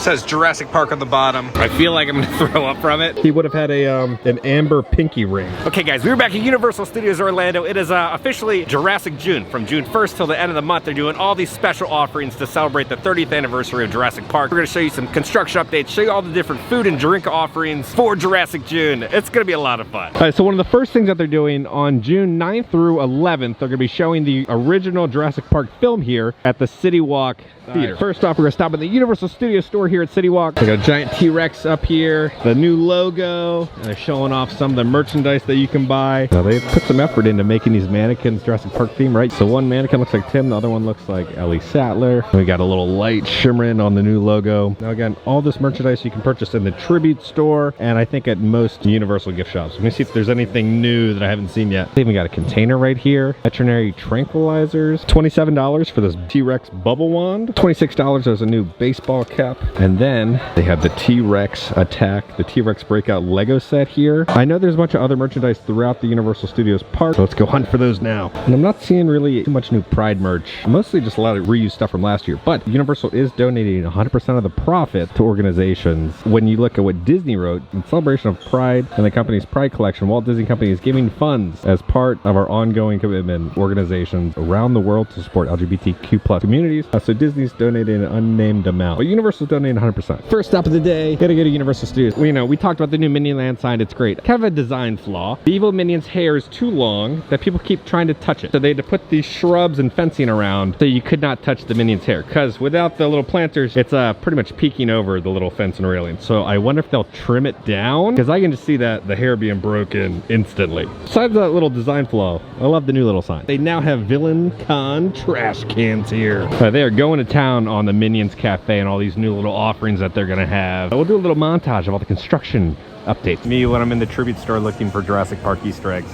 It says Jurassic Park on the bottom. I feel like I'm gonna throw up from it. He would have had a an amber pinky ring. Okay guys, we're back at Universal Studios Orlando. It is officially Jurassic June. From June 1st till the end of the month, they're doing all these special offerings to celebrate the 30th anniversary of Jurassic Park. We're gonna show you some construction updates, show you all the different food and drink offerings for Jurassic June. It's gonna be a lot of fun. All right, so one of the first things that they're doing on June 9th through 11th, they're gonna be showing the original Jurassic Park film here at the City Walk Theater. First off, we're gonna stop at the Universal Studios store here at City Walk. They got a giant T-Rex up here, the new logo, and they're showing off some of the merchandise that you can buy. Now they've put some effort into making these mannequins Jurassic Park theme, right? So one mannequin looks like Tim, the other one looks like Ellie Sattler. And we got a little light shimmering on the new logo. Now again, all this merchandise you can purchase in the Tribute store, and I think at most Universal gift shops. Let me see if there's anything new that I haven't seen yet. They even got a container right here. Veterinary tranquilizers. $27 for this T-Rex bubble wand. $26 there's a new baseball cap. And then they have the T-Rex Attack, the T-Rex Breakout Lego set here. I know there's a bunch of other merchandise throughout the Universal Studios park, so let's go hunt for those now. And I'm not seeing really too much new Pride merch, mostly just a lot of reused stuff from last year, but Universal is donating 100% of the profit to organizations. When you look at what Disney wrote, in celebration of Pride and the company's Pride collection, Walt Disney Company is giving funds as part of our ongoing commitment organizations around the world to support LGBTQ+ communities. So Disney's donating an unnamed amount, but Universal's donating 100%. First stop of the day, gotta go to Universal Studios. Well, you know, we talked about the new Minion Land sign, it's great. Kind of a design flaw. The evil Minion's hair is too long that people keep trying to touch it. So they had to put these shrubs and fencing around so you could not touch the Minion's hair, because without the little planters, it's pretty much peeking over the little fence and railing. So I wonder if they'll trim it down, because I can just see that the hair being broken instantly. Besides that little design flaw, I love the new little sign. They now have Villain Con trash cans here. They are going to town on the Minions Cafe and all these new little offerings that they're gonna have. We'll do a little montage of all the construction updates. Me when I'm in the Tribute store looking for Jurassic Park Easter eggs.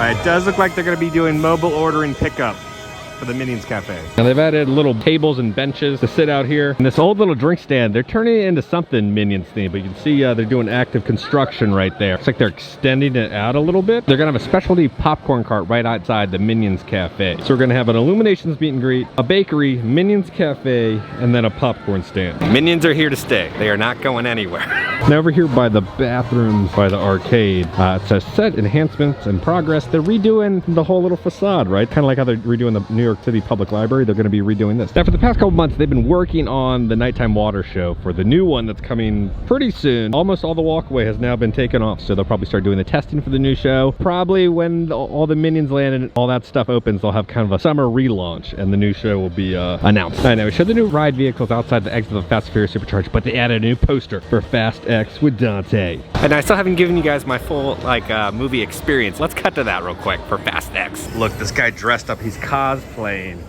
It does look like they're going to be doing mobile order and pickup for the Minions Cafe. Now they've added little tables and benches to sit out here. And this old little drink stand, they're turning it into something Minions themed, but you can see they're doing active construction right there. It's like they're extending it out a little bit. They're gonna have a specialty popcorn cart right outside the Minions Cafe. So we're gonna have an Illuminations meet and greet, a bakery, Minions Cafe, and then a popcorn stand. Minions are here to stay. They are not going anywhere. Now over here by the bathrooms, by the arcade, it says set enhancements in progress. They're redoing the whole little facade, right? Kind of like how they're redoing the New York City Public Library. They're going to be redoing this. Now for the past couple months, they've been working on the nighttime water show for the new one that's coming pretty soon. Almost all the walkway has now been taken off, so they'll probably start doing the testing for the new show. Probably when all the Minions land and all that stuff opens, they'll have kind of a summer relaunch and the new show will be announced. I know, we showed the new ride vehicles outside the exit of the Fast and Furious Supercharged, but they added a new poster for Fast X with Dante. And I still haven't given you guys my full movie experience. Let's cut to that real quick for Fast X. Look, this guy dressed up, he's cosplaying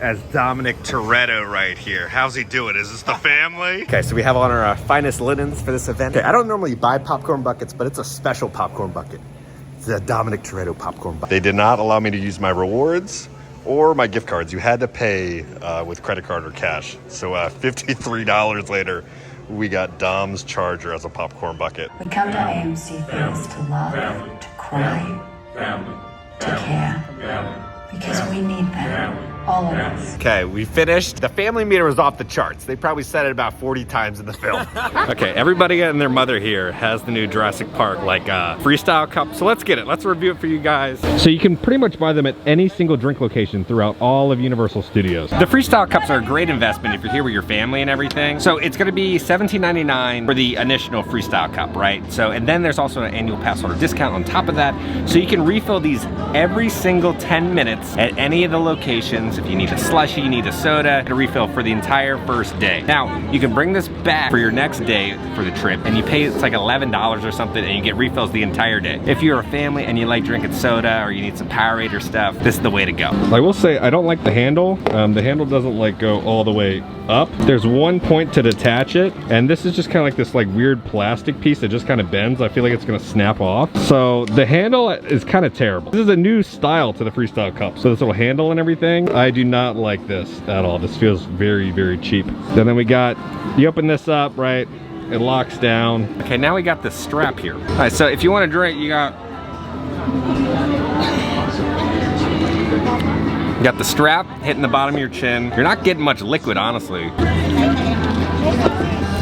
as Dominic Toretto right here. How's he doing? Is this the family? Okay, so we have on our finest linens for this event. Okay, I don't normally buy popcorn buckets, but it's a special popcorn bucket. It's a Dominic Toretto popcorn bucket. They did not allow me to use my rewards or my gift cards. You had to pay with credit card or cash. So $53 later, we got Dom's Charger as a popcorn bucket. We come to AMC Theaters to love, to cry, to care, because we need them. All of us. Okay, we finished. The family meter was off the charts. They probably said it about 40 times in the film. Okay, everybody and their mother here has the new Jurassic Park freestyle cup. So let's get it. Let's review it for you guys. So you can pretty much buy them at any single drink location throughout all of Universal Studios. The freestyle cups are a great investment if you're here with your family and everything. So it's gonna be $17.99 for the initial freestyle cup, right? So, and then there's also an annual pass holder discount on top of that. So you can refill these every single 10 minutes at any of the locations drinks. If you need a slushie, you need a soda, and a refill for the entire first day. Now, you can bring this back for your next day for the trip, and you pay, it's like $11 or something, and you get refills the entire day. If you're a family and you like drinking soda or you need some Powerade or stuff, this is the way to go. I will say, I don't like the handle. The handle doesn't like go all the way up. There's one point to detach it, and this is just kind of like this like weird plastic piece that just kind of bends. I feel like it's gonna snap off. So the handle is kind of terrible. This is a new style to the Freestyle Cup. So this little handle and everything, I do not like this at all. This feels very, very cheap. And then we got, you open this up, right? It locks down. Okay, now we got the strap here. All right, so if you want to drink, you got the strap hitting the bottom of your chin. You're not getting much liquid, honestly.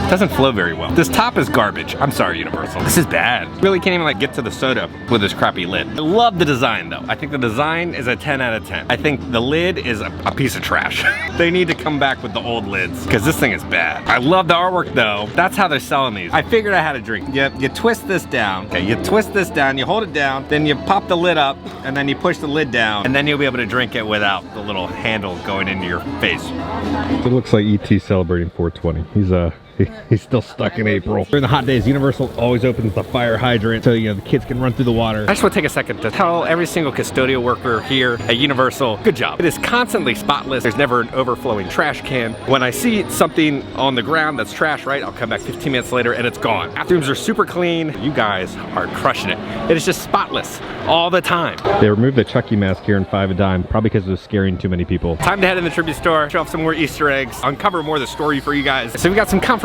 It doesn't flow very well. This top is garbage. I'm sorry, Universal. This is bad. Really can't even like get to the soda with this crappy lid. I love the design though. I think the design is a 10 out of 10. I think the lid is a piece of trash. They need to come back with the old lids because this thing is bad. I love the artwork though. That's how they're selling these. I figured out how to drink. You twist this down. Okay, you twist this down, you hold it down, then you pop the lid up, and then you push the lid down, and then you'll be able to drink it without the little handle going into your face. It looks like E.T. celebrating 420. He's still stuck in April. During the hot days, Universal always opens the fire hydrant so the kids can run through the water. I just want to take a second to tell every single custodial worker here at Universal, good job. It is constantly spotless. There's never an overflowing trash can. When I see something on the ground that's trash, right, I'll come back 15 minutes later and it's gone. Bathrooms are super clean. You guys are crushing it. It is just spotless all the time. They removed the Chucky mask here in 5 a dime, probably because it was scaring too many people. Time to head in the tribute store, show off some more Easter eggs, uncover more of the story for you guys. So we got some confirmation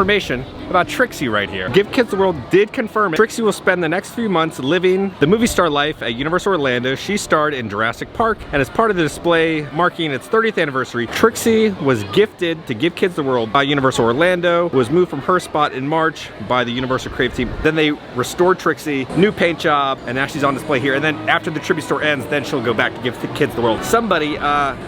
about Trixie right here. Give Kids the World did confirm it. Trixie will spend the next few months living the movie star life at Universal Orlando. She starred in Jurassic Park, and as part of the display marking its 30th anniversary, Trixie was gifted to Give Kids the World by Universal Orlando, was moved from her spot in March by the Universal Crave team. Then they restored Trixie, new paint job, and now she's on display here. And then after the tribute store ends, then she'll go back to Give Kids the World. Somebody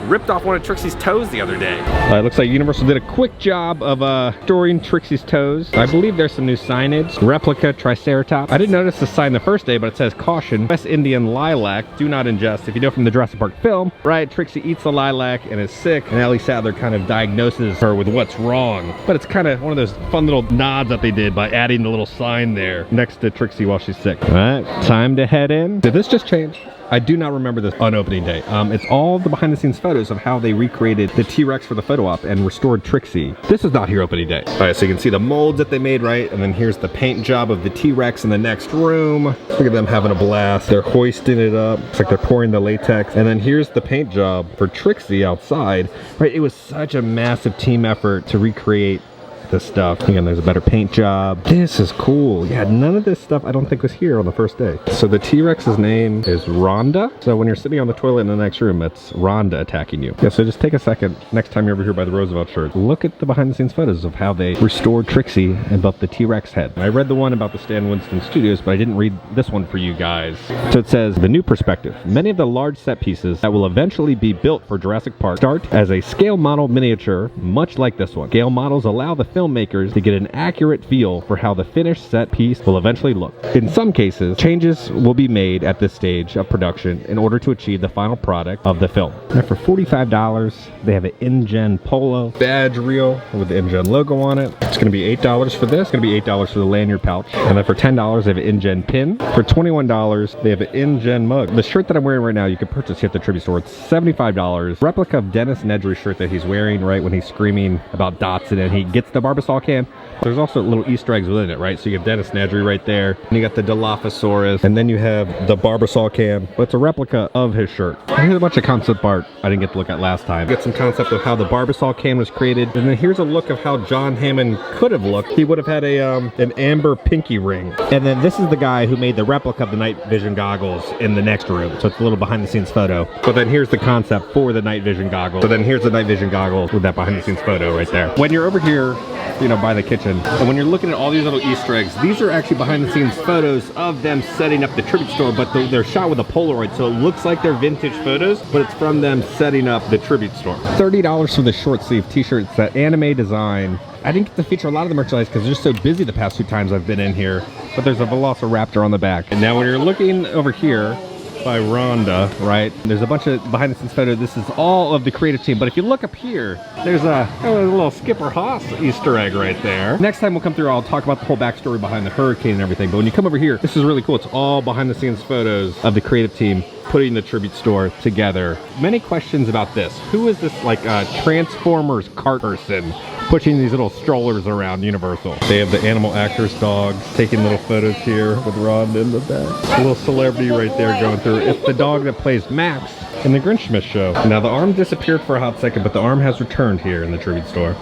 ripped off one of Trixie's toes the other day. It looks like Universal did a quick job of restoring Trixie's toes. I believe there's some new signage. Replica Triceratops. I didn't notice the sign the first day, but it says caution, West Indian lilac, do not ingest. If you know from the Jurassic Park film, right, Trixie eats the lilac and is sick, and Ellie Sattler kind of diagnoses her with what's wrong. But it's kind of one of those fun little nods that they did by adding the little sign there next to Trixie while she's sick. All right, time to head in. Did this just change? I do not remember this on opening day. It's all the behind the scenes photos of how they recreated the T-Rex for the photo op and restored Trixie. This is not here opening day. All right, so you can see the molds that they made, right? And then here's the paint job of the T-Rex in the next room. Look at them having a blast. They're hoisting it up. It's like they're pouring the latex. And then here's the paint job for Trixie outside, right? It was such a massive team effort to recreate this stuff. Again, there's a better paint job. This is cool. Yeah, none of this stuff I don't think was here on the first day. So the T-Rex's name is Rhonda. So when you're sitting on the toilet in the next room, it's Rhonda attacking you. Yeah, so just take a second next time you're over here by the Roosevelt church. Look at the behind the scenes photos of how they restored Trixie and built the T-Rex head. I read the one about the Stan Winston Studios, but I didn't read this one for you guys. So it says, the new perspective. Many of the large set pieces that will eventually be built for Jurassic Park start as a scale model miniature, much like this one. Scale models allow the filmmakers to get an accurate feel for how the finished set piece will eventually look. In some cases, changes will be made at this stage of production in order to achieve the final product of the film. Now for $45, they have an InGen Polo badge reel with the InGen logo on it. It's going to be $8 for this. It's going to be $8 for the lanyard pouch. And then for $10, they have an InGen pin. For $21, they have an InGen mug. The shirt that I'm wearing right now, you can purchase here at the tribute store. It's $75. Replica of Dennis Nedry's shirt that he's wearing, right, when he's screaming about Dotson and he gets the Barbasol can. There's also little Easter eggs within it, right? So you have Dennis Nedry right there, and you got the Dilophosaurus, and then you have the Barbasol can, but it's a replica of his shirt. Here's a bunch of concept art I didn't get to look at last time. Get some concept of how the Barbasol can was created, and then here's a look of how John Hammond could have looked. He would have had an amber pinky ring. And then this is the guy who made the replica of the night vision goggles in the next room. So it's a little behind the scenes photo. But then here's the concept for the night vision goggles. So then here's the night vision goggles with that behind the scenes photo right there. When you're over here, you know, by the kitchen, and when you're looking at all these little Easter eggs, these are actually behind the scenes photos of them setting up the tribute store, but they're shot with a Polaroid, so it looks like they're vintage photos, but it's from them setting up the tribute store. $30 for the short sleeve t-shirt. It's that anime design. I didn't get to feature a lot of the merchandise because they're just so busy the past few times I've been in here, but there's a Velociraptor on the back. And now when you're looking over here, by Rhonda, right? There's a bunch of behind the scenes photos. This is all of the creative team. But if you look up here, there's a little Skipper Haas Easter egg right there. Next time we'll come through, I'll talk about the whole backstory behind the hurricane and everything. But when you come over here, this is really cool. It's all behind the scenes photos of the creative team putting the tribute store together. Many questions about this. Who is this like Transformers cart person pushing these little strollers around Universal? They have the animal actors dogs taking little photos here with Ron in the back. A little celebrity right there going through. It's the dog that plays Max in the Grinchmas show. Now the arm disappeared for a hot second, but the arm has returned here in the tribute store.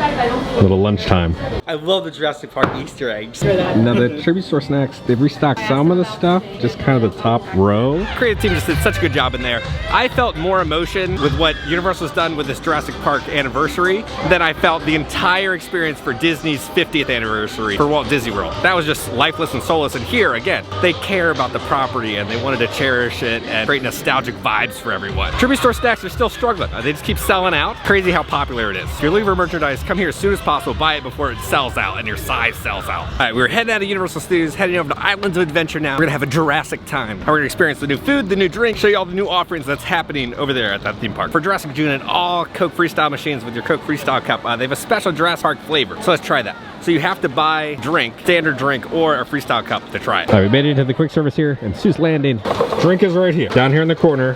A little lunchtime. I love the Jurassic Park Easter eggs. Now the tribute store snacks, they've restocked some of the stuff, just kind of the top row. Creative team just did such a good job in there. I felt more emotion with what Universal's done with this Jurassic Park anniversary than I felt the entire experience for Disney's 50th anniversary for Walt Disney World. That was just lifeless and soulless, and here, again, they care about the property and they wanted to cherish it and create nostalgic vibes for everyone. Tribute store snacks are still struggling. They just keep selling out. Crazy how popular it is. If you're looking for merchandise, come here as soon as possible, buy it before it sells out and your size sells out. All right, we're heading out of Universal Studios, heading over to Islands of Adventure now. We're gonna have a Jurassic time. We're gonna experience the new food, the new drink, show you all the new offerings that's happening over there at that theme park. For Jurassic June and all Coke Freestyle machines with your Coke Freestyle cup, they have a special Jurassic Park flavor. So let's try that. So you have to buy drink, standard drink, or a Freestyle cup to try it. All right, we made it to the quick service here in Seuss Landing. Drink is right here, down here in the corner.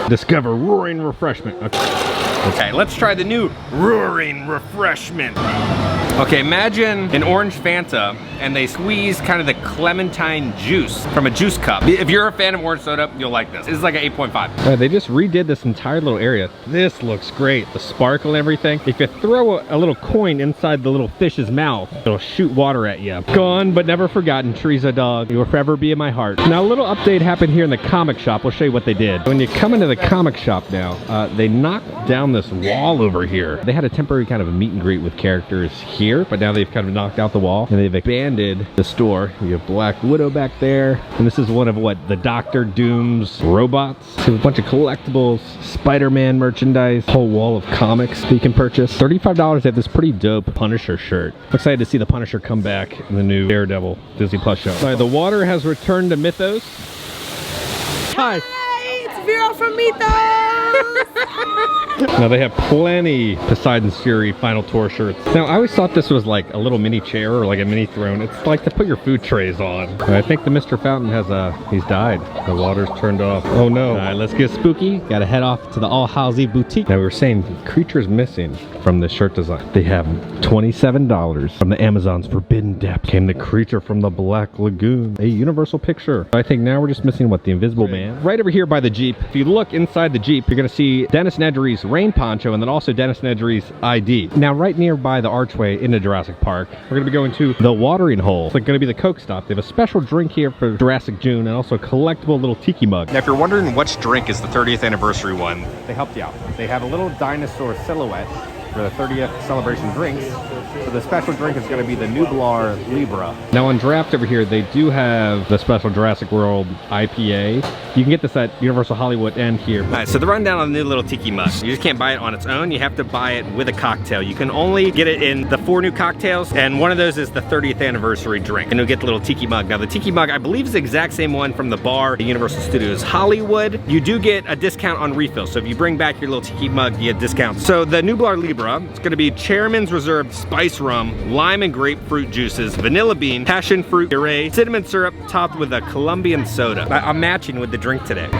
Discover Roaring Refreshment. Okay, let's try the new Roaring Refreshment. Okay, imagine an orange Fanta and they squeeze kind of the clementine juice from a juice cup. If you're a fan of orange soda, you'll like this. This is like an 8.5. They just redid this entire little area. This looks great. The sparkle and everything. If you throw a little coin inside the little fish's mouth, it'll shoot water at you. Gone but never forgotten, Teresa dog. You will forever be in my heart. Now a little update happened here in the comic shop. We'll show you what they did. When you come into the comic shop now, they knocked down this wall over here. They had a temporary kind of a meet and greet with characters here, but now they've kind of knocked out the wall and they've expanded the store. You have Black Widow back there, and this is one of what, the Doctor Doom's robots. So a bunch of collectibles, Spider-Man merchandise, whole wall of comics that you can purchase. $35, they have this pretty dope Punisher shirt. I'm excited to see the Punisher come back in the new Daredevil Disney Plus show. All right, the water has returned to Mythos. Hi. Hi, it's Vera from Mythos. Now they have plenty Poseidon's Fury Final Tour shirts. Now I always thought this was like a little mini chair or like a mini throne. It's like to put your food trays on. I think the Mr. Fountain has he's died. The water's turned off. Oh no. All right, let's get spooky. Gotta head off to the All Halsey Boutique. Now we were saying creatures missing from this shirt design. They have $27 from the Amazon's Forbidden Depth. Came the creature from the Black Lagoon. A Universal picture. I think now we're just missing what, the Invisible Man. Right over here by the Jeep. If you look inside the Jeep, you're gonna see Dennis Nedry's rain poncho and then also Dennis Nedry's ID. Now right nearby the archway into Jurassic Park, we're gonna be going to the watering hole. It's like gonna be the Coke stop. They have a special drink here for Jurassic June and also a collectible little tiki mug. Now if you're wondering which drink is the 30th anniversary one, They helped you out. They have a little dinosaur silhouette for the 30th celebration drinks. So the special drink is going to be the Nublar Libra. Now on draft over here, they do have the special Jurassic World IPA. You can get this at Universal Hollywood and here. All right, so the rundown on the new little tiki mug. You just can't buy it on its own. You have to buy it with a cocktail. You can only get it in the 4 new cocktails, and one of those is the 30th anniversary drink. And you'll get the little tiki mug. Now the tiki mug, I believe, is the exact same one from the bar at Universal Studios Hollywood. You do get a discount on refill. So if you bring back your little tiki mug, you get discounts. So the Nublar Libra, it's going to be Chairman's Reserve Spice Rum, lime and grapefruit juices, vanilla bean, passion fruit puree, cinnamon syrup, topped with a Colombian soda. I'm matching with the drink today.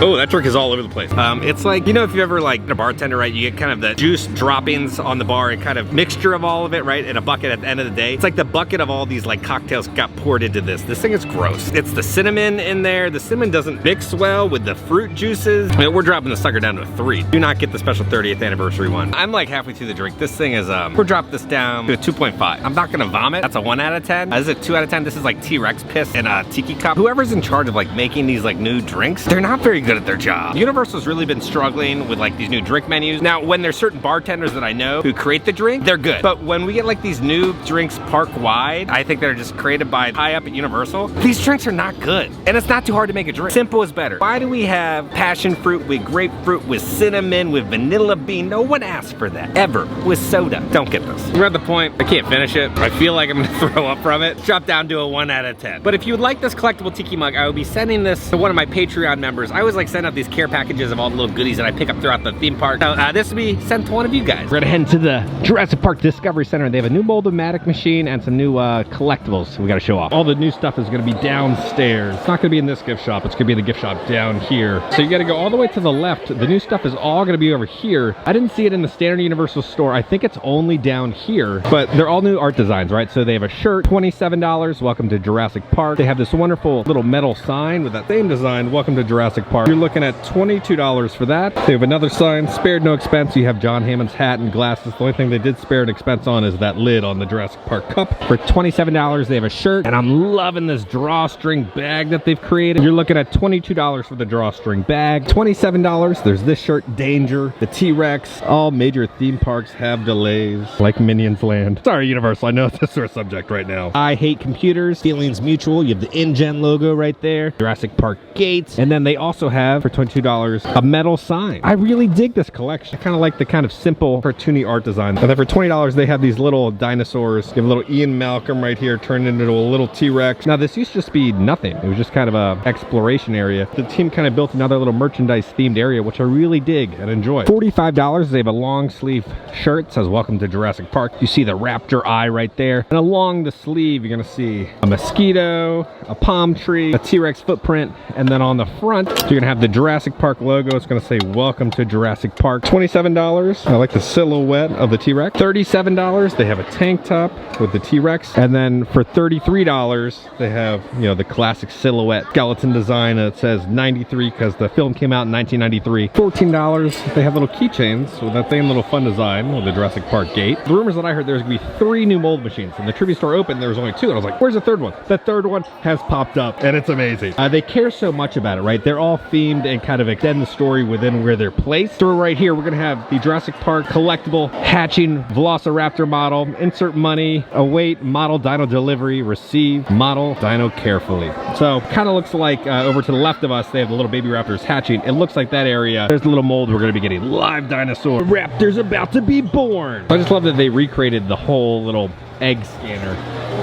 Oh, that drink is all over the place. It's like, you know, if you ever like a bartender, right, you get kind of the juice droppings on the bar and kind of mixture of all of it, right, in a bucket at the end of the day. It's like the bucket of all these like cocktails got poured into this. This thing is gross. It's the cinnamon in there. The cinnamon doesn't mix well with the fruit juices. I mean, we're dropping the sucker down to a 3. Do not get the special 30th anniversary one. I'm like halfway through the drink. This thing is, we're dropping this down to a 2.5. I'm not gonna vomit. That's a 1 out of 10. This is a 2 out of 10. This is like T-Rex piss in a tiki cup. Whoever's in charge of like making these like new drinks, they're not very good good at their job. Universal's really been struggling with like these new drink menus. Now, when there's certain bartenders that I know who create the drink, they're good. But when we get like these new drinks park-wide, I think they're just created by high up at Universal, these drinks are not good. And it's not too hard to make a drink. Simple is better. Why do we have passion fruit with grapefruit, with cinnamon, with vanilla bean? No one asked for that, ever, with soda. Don't get this. We're at the point, I can't finish it. I feel like I'm gonna throw up from it. Drop down to a 1 out of 10. But if you would like this collectible tiki mug, I will be sending this to one of my Patreon members. I always like send out these care packages of all the little goodies that I pick up throughout the theme park. So this will be sent to one of you guys. We're gonna head to the Jurassic Park Discovery Center. They have a new Mold-O-Matic machine and some new collectibles we gotta show off. All the new stuff is gonna be downstairs. It's not gonna be in this gift shop. It's gonna be in the gift shop down here. So you gotta go all the way to the left. The new stuff is all gonna be over here. I didn't see it in the standard Universal store. I think it's only down here, but they're all new art designs, right? So they have a shirt, $27, welcome to Jurassic Park. They have this wonderful little metal sign with that same design, welcome to Jurassic Park. You're looking at $22 for that. They have another sign, spared no expense. You have John Hammond's hat and glasses. The only thing they did spare an expense on is that lid on the Jurassic Park cup. For $27, they have a shirt, and I'm loving this drawstring bag that they've created. You're looking at $22 for the drawstring bag. $27, there's this shirt, Danger, the T-Rex. All major theme parks have delays, like Minions Land. Sorry, Universal, I know it's a sore subject right now. I hate computers, feelings mutual. You have the InGen logo right there, Jurassic Park gates, and then they also have, for $22, a metal sign. I really dig this collection. I kind of like the kind of simple, cartoony art design. And then for $20, they have these little dinosaurs. You have a little Ian Malcolm right here turned into a little T-Rex. Now, this used to just be nothing. It was just kind of a exploration area. The team kind of built another little merchandise themed area, which I really dig and enjoy. $45, they have a long sleeve shirt. It says, welcome to Jurassic Park. You see the raptor eye right there. And along the sleeve, you're gonna see a mosquito, a palm tree, a T-Rex footprint, and then on the front, you're gonna have the Jurassic Park logo. It's gonna say, welcome to Jurassic Park. $27, I like the silhouette of the T-Rex. $37, they have a tank top with the T-Rex. And then for $33, they have, you know, the classic silhouette skeleton design. It says 93 because the film came out in 1993. $14, they have little keychains with that same little fun design with the Jurassic Park gate. The rumors that I heard, there's gonna be 3 new mold machines. And the trivia store opened, there was only 2. And I was like, where's the third one? The third one has popped up, and it's amazing. They care so much about it, right? They're all themed and kind of extend the story within where they're placed. So right here, we're gonna have the Jurassic Park collectible hatching Velociraptor model. Insert money, await model dino delivery, receive model dino carefully. So kind of looks like over to the left of us, they have the little baby raptors hatching. It looks like that area, there's the little mold we're gonna be getting. Live dinosaur. Raptor's about to be born. I just love that they recreated the whole little egg scanner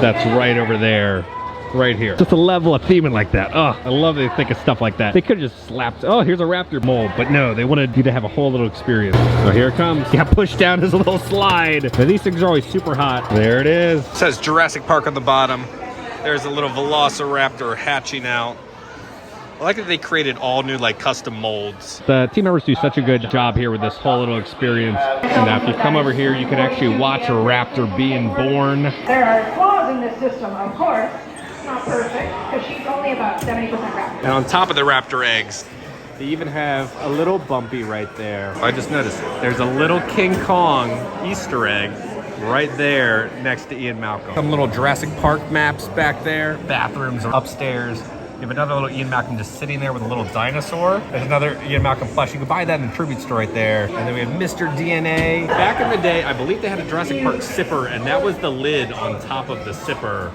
that's right over there. Right here. Just a level of theming like that. Oh, I love they think of stuff like that. They could have just slapped, oh, here's a raptor mold, but no, they wanted you to have a whole little experience. So here it comes. Yeah, push down his little slide. Now, these things are always super hot. There it is. It says Jurassic Park on the bottom. There's a little Velociraptor hatching out. I like that they created all new like custom molds. The team members do such a good job here with this whole little experience. And now if you come over here, you can actually watch a raptor being born. There are flaws in this system, of course. Not perfect, because she's only about 70% raptor. And on top of the raptor eggs, they even have a little bumpy right there. I just noticed it. There's a little King Kong Easter egg right there next to Ian Malcolm. Some little Jurassic Park maps back there. Bathrooms are upstairs. You have another little Ian Malcolm just sitting there with a little dinosaur. There's another Ian Malcolm plush. You can buy that in the tribute store right there. And then we have Mr. DNA. Back in the day, I believe they had a Jurassic Park sipper, and that was the lid on top of the sipper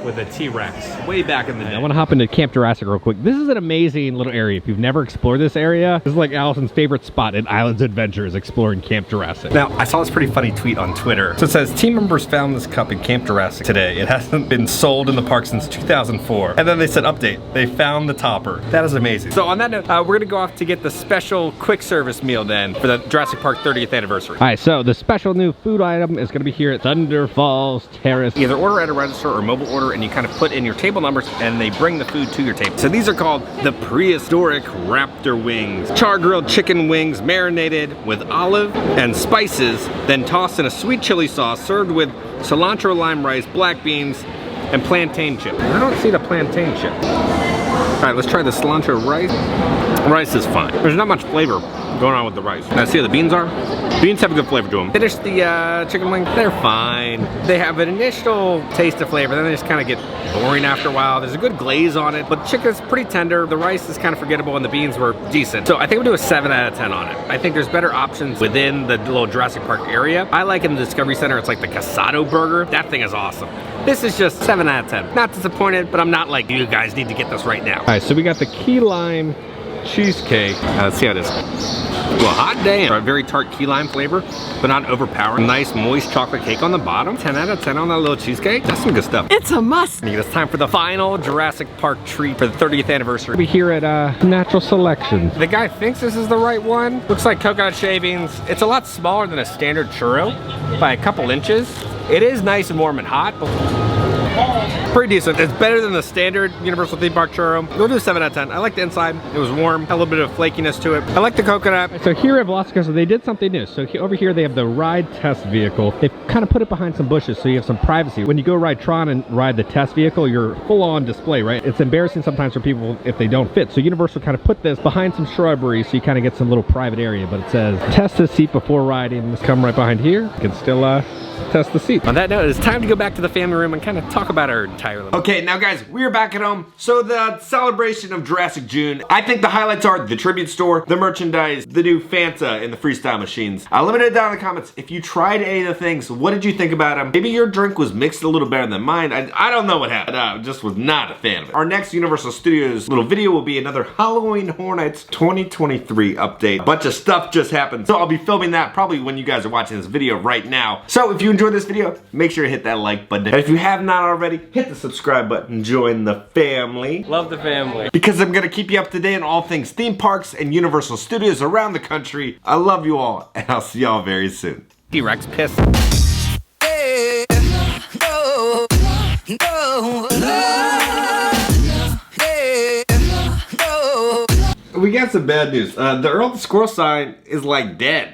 with a T-Rex way back in the day. I want to hop into Camp Jurassic real quick. This is an amazing little area. If you've never explored this area, this is like Allison's favorite spot in Islands Adventures, exploring Camp Jurassic. Now, I saw this pretty funny tweet on Twitter. So it says, team members found this cup in Camp Jurassic today. It hasn't been sold in the park since 2004. And then they said, update, they found the topper. That is amazing. So on that note, we're gonna go off to get the special quick service meal then for the Jurassic Park 30th anniversary. All right, so the special new food item is gonna be here at Thunder Falls Terrace. Either order at a register or mobile order, and you kind of put in your table numbers and they bring the food to your table. So these are called the prehistoric raptor wings. Char-grilled chicken wings marinated with olive and spices, then tossed in a sweet chili sauce, served with cilantro lime rice, black beans, and plantain chip. I don't see the plantain chip. All right, let's try the cilantro rice. Rice is fine. There's not much flavor going on with the rice. Now see how the beans are? Beans have a good flavor to them. Finish the chicken wings, they're fine. They have an initial taste of flavor, then they just kind of get boring after a while. There's a good glaze on it, but the chicken's pretty tender. The rice is kind of forgettable and the beans were decent. So I think we'll do a 7 out of 10 on it. I think there's better options within the little Jurassic Park area. I like in the Discovery Center, it's like the Casado burger. That thing is awesome. This is just 7 out of 10. Not disappointed, but I'm not like, you guys need to get this right now. All right, so we got the key lime cheesecake. Let's see how it is. Well, hot damn. A very tart key lime flavor, but not overpowering. Nice moist chocolate cake on the bottom. 10 out of 10 on that little cheesecake. That's some good stuff. It's a must. And it's time for the final Jurassic Park treat for the 30th anniversary. We're here at Natural Selection. The guy thinks this is the right one. Looks like coconut shavings. It's a lot smaller than a standard churro by a couple inches. It is nice and warm and hot, but pretty decent. It's better than the standard Universal Theme Park churro. We'll do 7 out of 10. I like the inside. It was warm, had a little bit of flakiness to it. I like the coconut. So here at Velocicoaster, they did something new. So over here, they have the ride test vehicle. They kind of put it behind some bushes so you have some privacy. When you go ride Tron and ride the test vehicle, you're full on display, right? It's embarrassing sometimes for people if they don't fit. So Universal kind of put this behind some shrubbery so you kind of get some little private area. But it says, test this seat before riding. Just come right behind here. You can still test the seat. On that note, it's time to go back to the family room and kind of talk about our entire life. Okay, now guys, we're back at home. So the celebration of Jurassic June, I think the highlights are the tribute store, the merchandise, the new Fanta, and the freestyle machines. Let me know down in the comments if you tried any of the things. What did you think about them? Maybe your drink was mixed a little better than mine. I don't know what happened. I just was not a fan of it. Our next Universal Studios little video will be another Halloween Horror Nights 2023 update. A bunch of stuff just happened, so I'll be filming that probably when you guys are watching this video right now. So if you enjoyed this video, make sure to hit that like button. And if you have not already, hit the subscribe button. Join the family. Love the family. Because I'm gonna keep you up to date on all things theme parks and Universal Studios around the country. I love you all, and I'll see y'all very soon. T-Rex pissed. We got some bad news. The Earl the Squirrel sign is like dead.